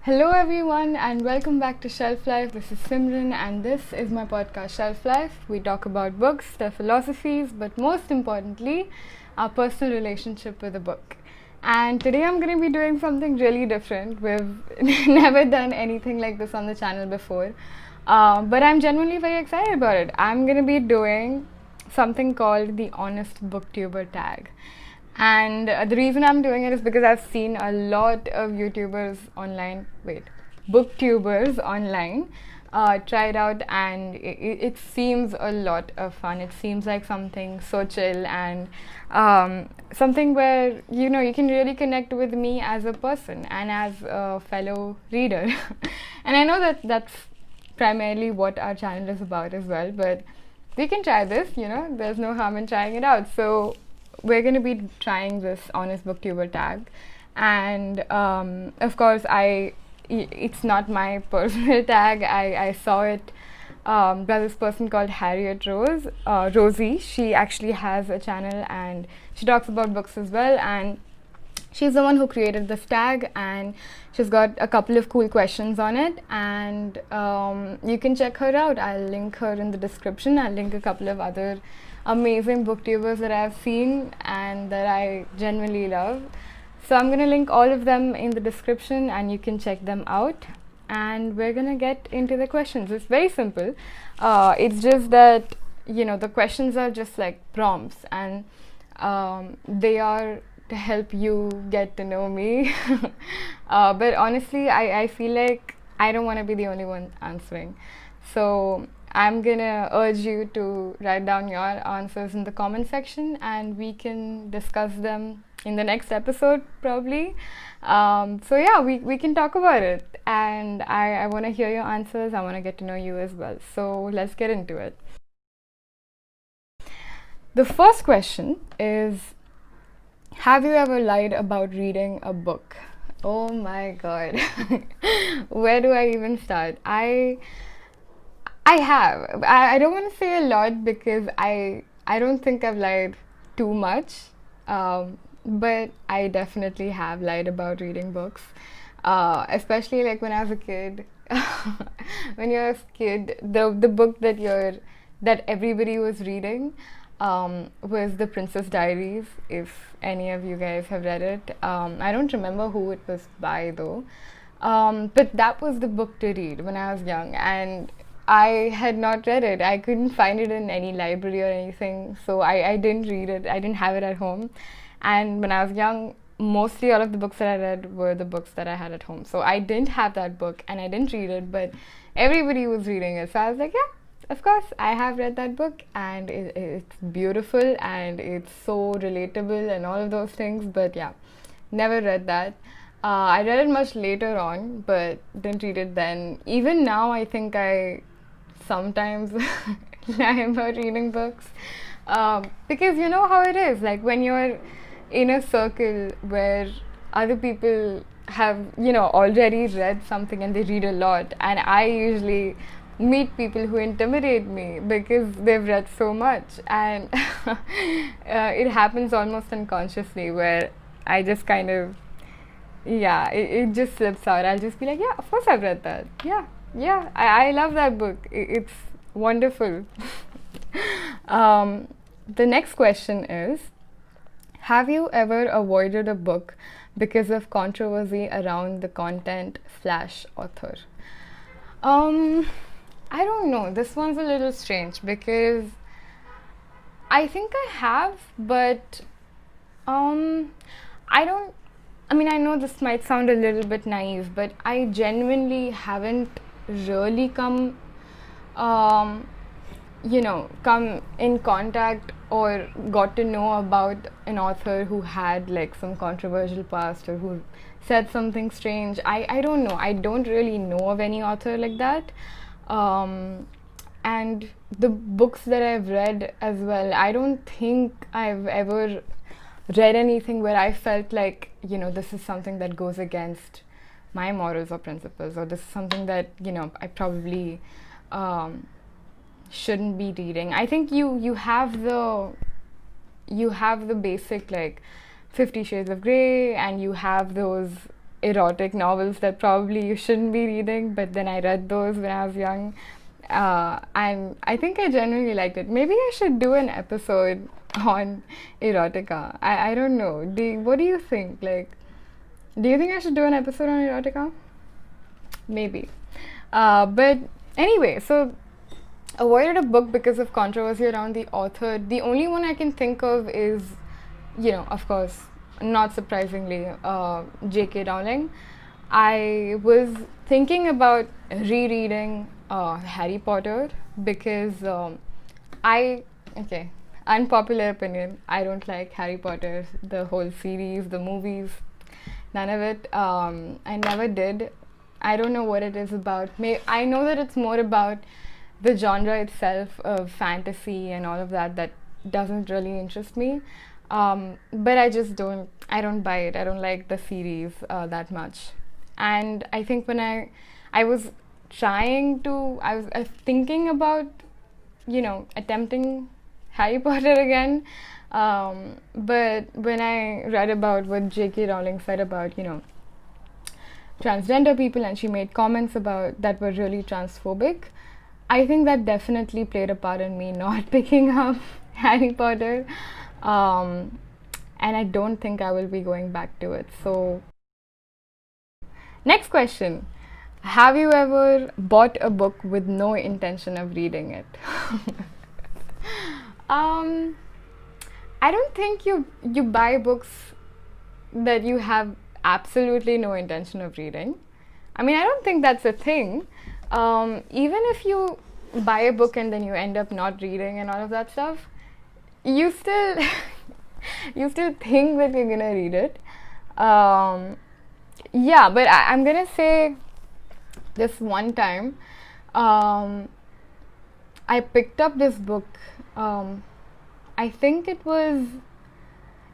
Hello, everyone, and welcome back to Shelf Life. This is Simran, and this is my podcast, Shelf Life. We talk about books, their philosophies, but most importantly, our personal relationship with a book. And today I'm going to be doing something really different. We've never done anything like this on the channel before, but I'm genuinely very excited about it. I'm going to be doing something called the Honest Booktuber Tag. And the reason I'm doing it is because I've seen a lot of booktubers online try it out, and it seems a lot of fun. It seems like something so chill and something where you can really connect with me as a person and as a fellow reader. And I know that that's primarily what our channel is about as well, but we can try this. There's no harm in trying it out. So we're going to be trying this Honest Booktuber Tag, and of course it's not my personal tag. I saw it by this person called Rosie. She actually has a channel and she talks about books as well, and she's the one who created this tag, and she's got a couple of cool questions on it, and you can check her out. I'll link her in the description. I'll link a couple of other amazing booktubers that I've seen and that I genuinely love. So I'm going to link all of them in the description and you can check them out. And we're going to get into the questions. It's very simple. It's just that, the questions are just like prompts, and they are to help you get to know me. But honestly, I feel like I don't want to be the only one answering. So I'm gonna urge you to write down your answers in the comment section, and we can discuss them in the next episode probably. So yeah, we can talk about it, and I want to hear your answers. I want to get to know you as well. So let's get into it. The first question is, have you ever lied about reading a book? Oh my god. Where do I even start? I have. I don't want to say a lot because I don't think I've lied too much, but I definitely have lied about reading books, especially like when I was a kid. When you're a kid, the book that everybody was reading was The Princess Diaries. If any of you guys have read it, I don't remember who it was by though, but that was the book to read when I was young, and I had not read it. I couldn't find it in any library or anything, so I didn't read it. I didn't have it at home. And when I was young, mostly all of the books that I read were the books that I had at home. So I didn't have that book and I didn't read it, but everybody was reading it. So I was like, yeah, of course, I have read that book, and it's beautiful and it's so relatable and all of those things. But yeah, never read that. I read it much later on, but didn't read it then. Even now, I think I sometimes lie about reading books, because you know how it is, like when you're in a circle where other people have already read something and they read a lot, and I usually meet people who intimidate me because they've read so much, and it happens almost unconsciously where I just kind of it just slips out. I'll just be like, yeah, of course I've read that. Yeah, I love that book. It's wonderful. The next question is, have you ever avoided a book because of controversy around the content / author? I don't know. This one's a little strange because I think I have, but I know this might sound a little bit naive, but I genuinely haven't really come in contact or got to know about an author who had like some controversial past or who said something strange. I don't know. I don't really know of any author like that. And the books that I've read as well, I don't think I've ever read anything where I felt like, this is something that goes against my morals or principles, or this is something that, I probably shouldn't be reading. I think you have the basic like 50 Shades of Grey, and you have those erotic novels that probably you shouldn't be reading, but then I read those when I was young. And I think I genuinely liked it. Maybe I should do an episode on erotica. I don't know. What do you think? Like, do you think I should do an episode on erotica? Maybe. But anyway, so avoided a book because of controversy around the author. The only one I can think of is, of course, not surprisingly, J.K. Rowling. I was thinking about rereading Harry Potter because unpopular opinion, I don't like Harry Potter, the whole series, the movies, none of it. I never did. I don't know what it is about. I know that it's more about the genre itself of fantasy and all of that doesn't really interest me. But I don't buy it. I don't like the series that much. And I think when I was thinking about, attempting Harry Potter again. But when I read about what J.K. Rowling said about, transgender people, and she made comments about that were really transphobic, I think that definitely played a part in me not picking up Harry Potter. And I don't think I will be going back to it. So, next question. Have you ever bought a book with no intention of reading it? I don't think you buy books that you have absolutely no intention of reading. I mean, I don't think that's a thing. Even if you buy a book and then you end up not reading and all of that stuff, you still think that you're gonna read it. Yeah, but I'm gonna say this one time, I picked up this book. I think it was,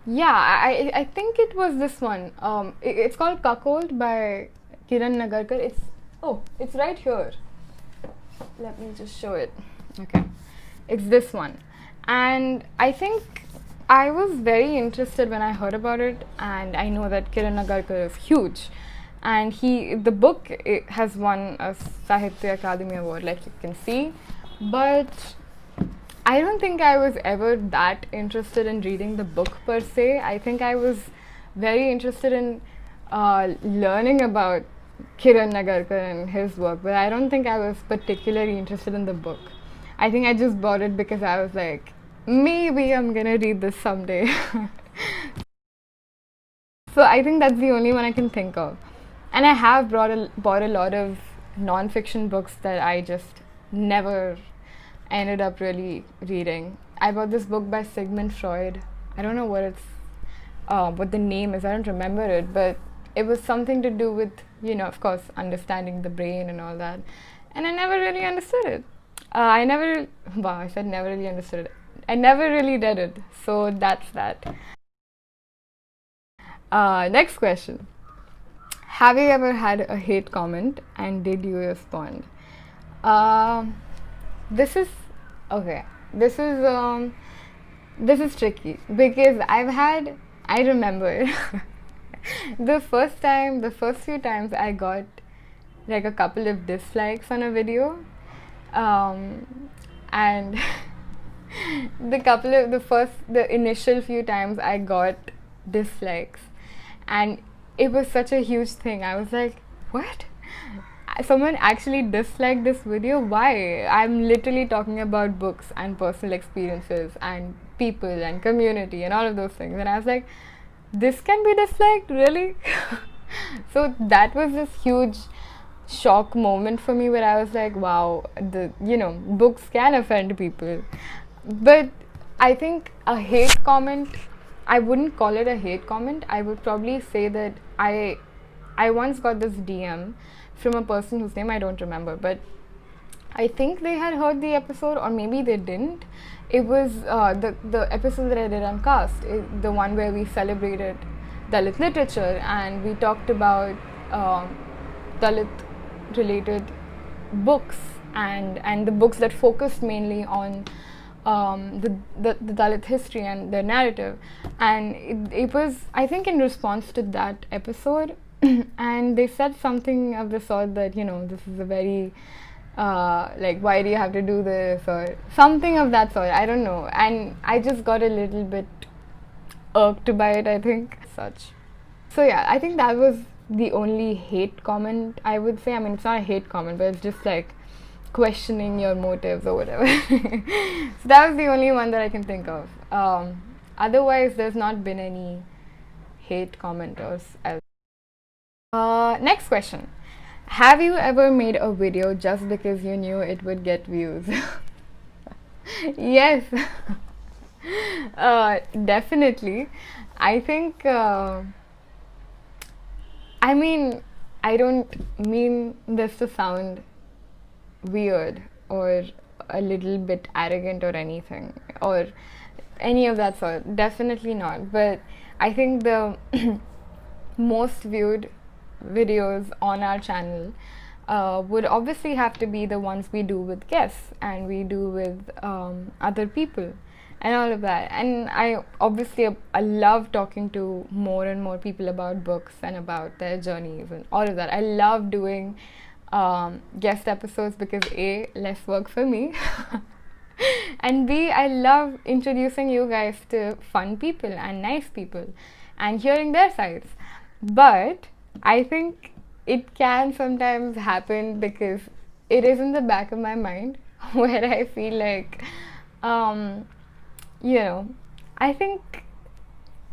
I think it was this one. It's called Cuckold by Kiran Nagarkar. It's right here. Let me just show it. Okay, it's this one. And I think I was very interested when I heard about it, and I know that Kiran Nagarkar is huge. And the book has won a Sahitya Akademi Award, like you can see. But I don't think I was ever that interested in reading the book per se. I think I was very interested in learning about Kiran Nagarkar and his work, but I don't think I was particularly interested in the book. I think I just bought it because I was like, maybe I'm gonna read this someday. So I think that's the only one I can think of. And I have bought a lot of non-fiction books that I just never ended up really reading. I bought this book by Sigmund Freud. I don't know what the name is. I don't remember it, but it was something to do with, of course, understanding the brain and all that. And I never really understood it. I said never really understood it. I never really read it. So that's that. Next question. Have you ever had a hate comment and did you respond? This is tricky because I remember the first few times I got like a couple of dislikes on a video, and the initial few times I got dislikes, and it was such a huge thing. I was like, what? Someone actually disliked this video? Why? I'm literally talking about books and personal experiences and people and community and all of those things. And I was like, this can be disliked? Really? So that was this huge shock moment for me where I was like, wow, books can offend people. But I think a hate comment, I wouldn't call it a hate comment. I would probably say that I once got this DM from a person whose name I don't remember, but I think they had heard the episode, or maybe they didn't. It was the episode that I did on Cast, the one where we celebrated Dalit literature and we talked about Dalit related books and the books that focused mainly on the Dalit history and their narrative. And it was, I think, in response to that episode, And they said something of the sort that, this is a very like, why do you have to do this, or something of that sort. I don't know, and I just got a little bit irked by it, I think. Such. So yeah, I think that was the only hate comment I would say. I mean, it's not a hate comment, but it's just like questioning your motives or whatever. So that was the only one that I can think of. Otherwise, there's not been any hate commenters. Next question. Have you ever made a video just because you knew it would get views? Yes. Definitely. I think, I mean, I don't mean this to sound weird or a little bit arrogant or anything, or any of that sort. Definitely not. But I think the most viewed videos on our channel would obviously have to be the ones we do with guests and we do with other people and all of that. And I love talking to more and more people about books and about their journeys and all of that. I love doing guest episodes because A, less work for me, and B, I love introducing you guys to fun people and nice people and hearing their sides. But I think it can sometimes happen because it is in the back of my mind where I feel like, I think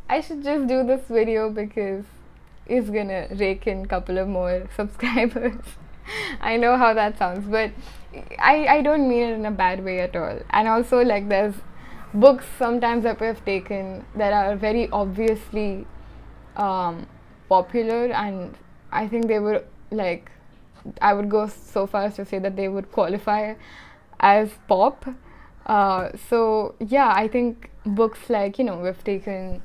I should just do this video because it's gonna rake in a couple of more subscribers. I know how that sounds, but I don't mean it in a bad way at all. And also, like, there's books sometimes that we have taken that are very obviously popular, and I think they were, like, I would go so far as to say that they would qualify as pop. So yeah, I think books like, we've taken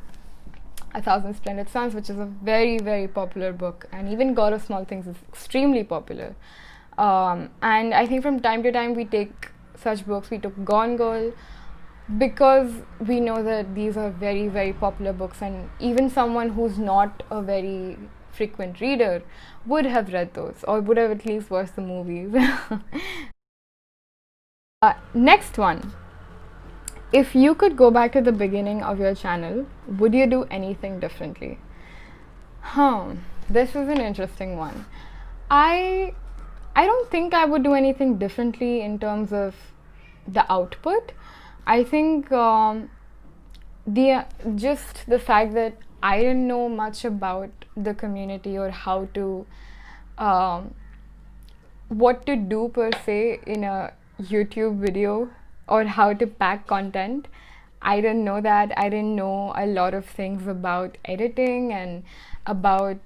A Thousand Splendid Suns, which is a very, very popular book, and even God of Small Things is extremely popular. And I think from time to time we take such books. We took Gone Girl because we know that these are very, very popular books, and even someone who's not a very frequent reader would have read those, or would have at least watched the movies. Next one. If you could go back to the beginning of your channel, would you do anything differently? This is an interesting one. I don't think I would do anything differently in terms of the output. I think just the fact that I didn't know much about the community or how to what to do per se in a YouTube video, or how to pack content. I didn't know that. I didn't know a lot of things about editing and about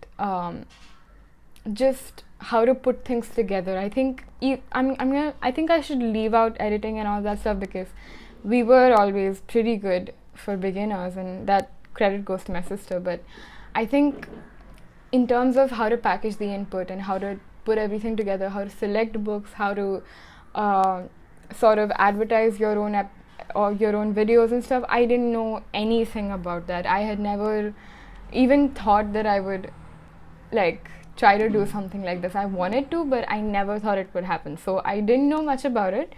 just how to put things together. I think I think I should leave out editing and all that stuff, because we were always pretty good for beginners, and that credit goes to my sister. But I think in terms of how to package the input and how to put everything together, how to select books, how to sort of advertise your own or your own videos and stuff, I didn't know anything about that. I had never even thought that I would, like, try to do something like this. I wanted to, but I never thought it would happen. So I didn't know much about it.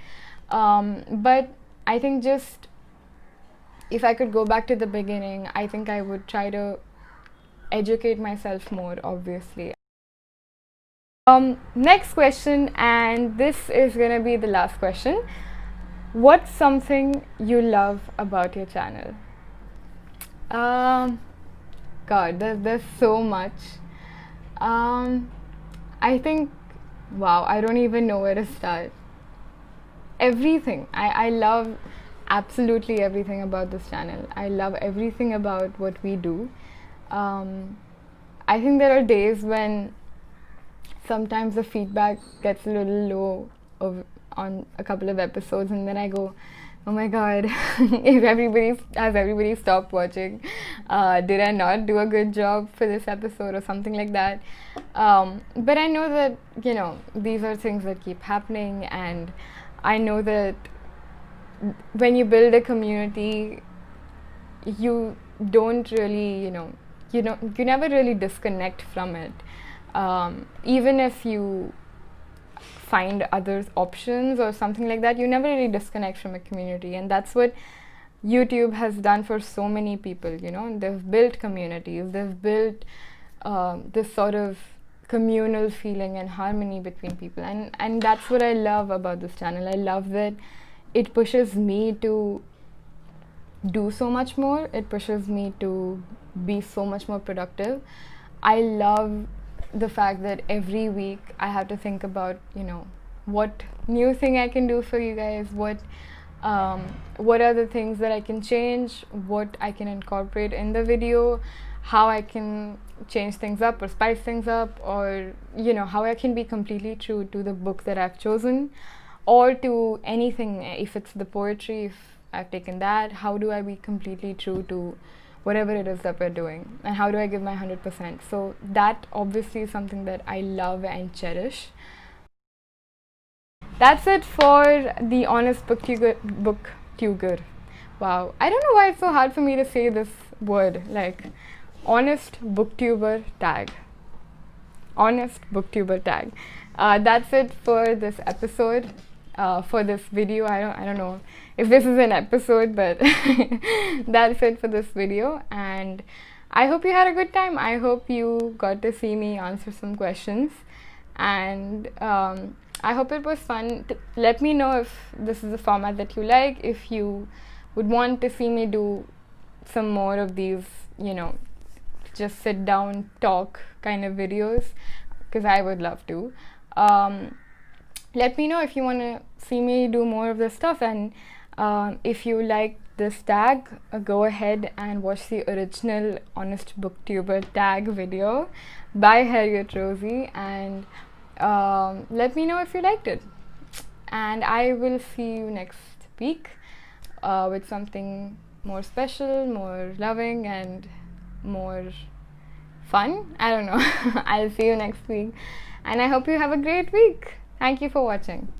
But I think just if I could go back to the beginning, I think I would try to educate myself more, obviously. Next question, and this is gonna be the last question. What's something you love about your channel? God, there's so much. I think, wow, I don't even know where to start. Everything. I love absolutely everything about this channel. I love everything about what we do. I think there are days when sometimes the feedback gets a little low on a couple of episodes, and then I go, oh my god, has everybody stopped watching? Did I not do a good job for this episode or something like that? But I know that, these are things that keep happening, and I know that when you build a community, you don't really, you never really disconnect from it. Even if you find other options or something like that, you never really disconnect from a community, and that's what YouTube has done for so many people. They've built communities, they've built this sort of communal feeling and harmony between people, and that's what I love about this channel. I love that it pushes me to do so much more. It pushes me to be so much more productive. I love the fact that every week I have to think about, what new thing I can do for you guys, what are the things that I can change, what I can incorporate in the video, how I can change things up or spice things up, or how I can be completely true to the book that I've chosen, or to anything. If it's the poetry, if I've taken that, how do I be completely true to whatever it is that we're doing, and how do I give my 100%? So that obviously is something that I love and cherish. That's it for the Honest Booktuber. Wow, I don't know why it's so hard for me to say this word, like Honest Booktuber Tag. Honest Booktuber Tag. That's it for this episode. For this video, I don't know if this is an episode, but that's it for this video, and I hope you had a good time. I hope you got to see me answer some questions, and I hope it was fun. Let me know if this is a format that you like, if you would want to see me do some more of these, just sit down, talk kind of videos, because I would love to. Let me know if you want to see me do more of this stuff, and if you like this tag, go ahead and watch the original Honest Booktuber Tag video by Harriet Rosie, and let me know if you liked it. And I will see you next week with something more special, more loving, and more fun. I don't know. I'll see you next week, and I hope you have a great week. Thank you for watching.